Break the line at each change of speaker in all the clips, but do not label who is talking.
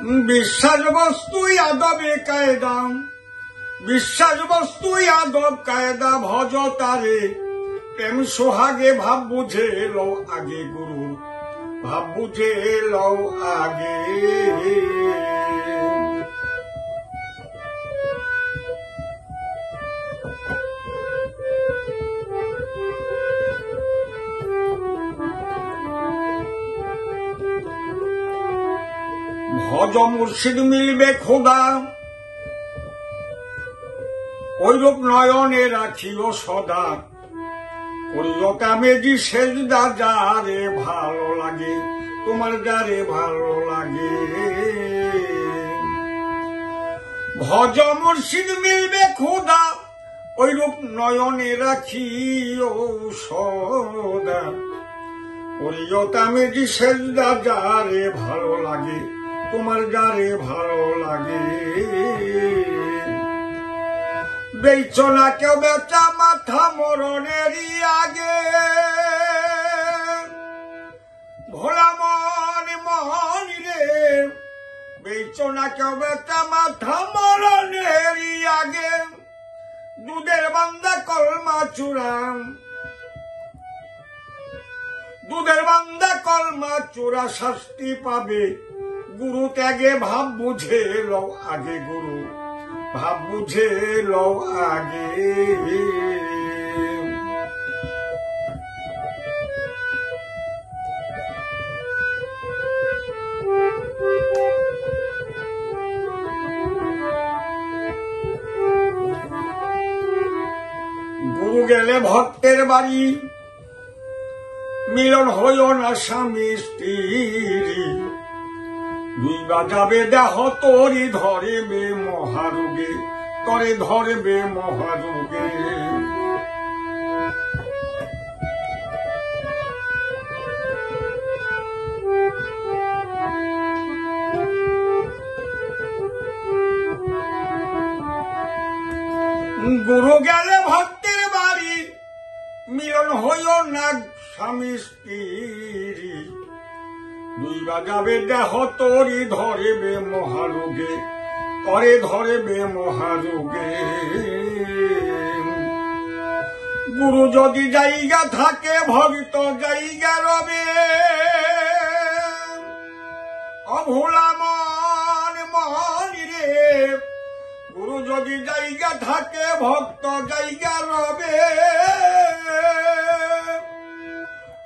বিশ্বাস বস্তুই আদবে কায়দা, বিশ্বাস বস্তুই আদব কায়দা, ভজ তারে প্রেম সোহাগে, ভাব বুঝে লও আগে গুরু, ভাব বুঝে লও আগে। ভজ মুর্শিদ মিলবে খোদা, ঐরূপ নয়নে রাখিও সদা, করিও কামেজি সেজদা, যারে ভালো লাগে তোমার, যারে ভালো লাগে। ভজ মুর্শিদ মিলবে খোদা, ঐরূপ নয়নে রাখিও সদা, করিও কামেজি সেজদা, যারে ভালো লাগে তোমার, যারে ভালো লাগে। বেচো না কেউ বেচা মাথা মরণেরই আগে, ভোলা মন মন রে, বেচো না কেউ বেচা মাথা মরণেরই আগে। দুধের বান্দা কলমা চূড়াম, দুধের বান্দা কলমা চূড়া শাস্তি পাবে, গুরু ত্যাগে ভাব বুঝে লও আগে গুরু, ভাব বুঝে লও আগে। গুরু গেলে ভক্তের বাড়ি, মিলন হইও না স্বামী স্ত্রী, দুই বাজাবে দেহ তোরি ধরবে মহারোগে, তরে ধরবে মহারোগে। গুরু গেলে ভক্তের বাড়ি, মিলন হইও না স্বামী স্ত্রী, দুই বাজাবে দেহ তোরি ধরবে মহারোগে, তরে ধরবে মহারোগে। গুরু যদি জায়গা থাকে ভক্ত জায়গা রবে, অভোলা মন মন রে, গুরু যদি জায়গা থাকে ভক্ত জায়গা রবে।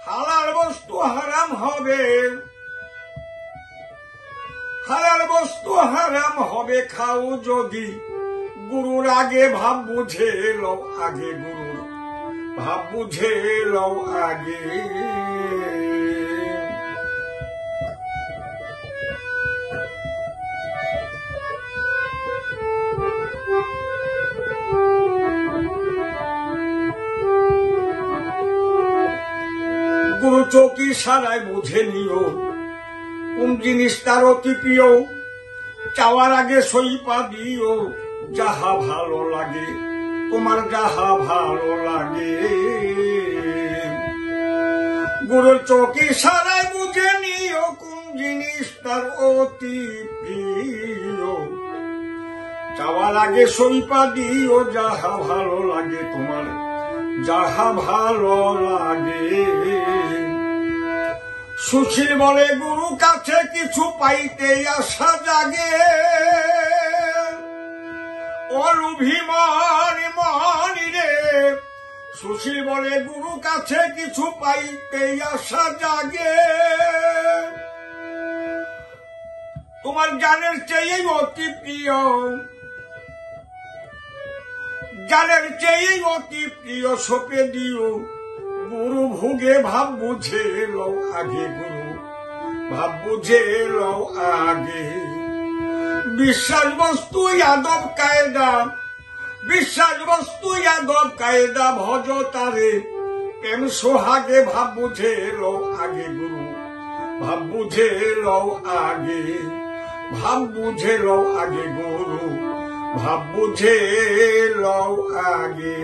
হালাল বস্তু হারাম হবে, হালাল বস্তু হারাম হবে খাও যদি, গুরুর আগে ভাব বুঝে লও আগে গুরুর, ভাব বুঝে লও আগে। গুরু চৌকি সারায় বুঝে নিও কোন জিনিস তার অতি প্রিয়, চাওয়ার আগে সইপা দিও যাহা ভালো লাগে তোমার, যাহা ভালো লাগে। গুরুর চৌকি সারায় বুঝে নিও কোন জিনিস তার অতি প্রিয়, চাওয়ার আগে সইপা দিও যাহা ভালো লাগে তোমার, যাহা ভালো লাগে। সুশীল বলে গুরু কাছে কিছু পাইতে আশা জাগে, অভিমান মন রে, সুশীল বলে গুরু কাছে কিছু পাইতে আশা জাগে। তোমার জানের চেয়ে অতি প্রিয়, জানের চেয়ে অতি প্রিয় সপে দিও, গুরু ভোগে ভাব বুঝে লও আগে গুরু, ভাব বুঝে লও আগে। বিশ্বাস বস্তু আদব কায়দা, বিশ্বাস বস্তু আদব কায়দা, ভজ তারে প্রেম সোহাগে, ভাব বুঝে লও আগে গুরু, ভাব বুঝে লও আগে, ভাব বুঝে লও আগে গুরু, ভাব বুঝে লও আগে।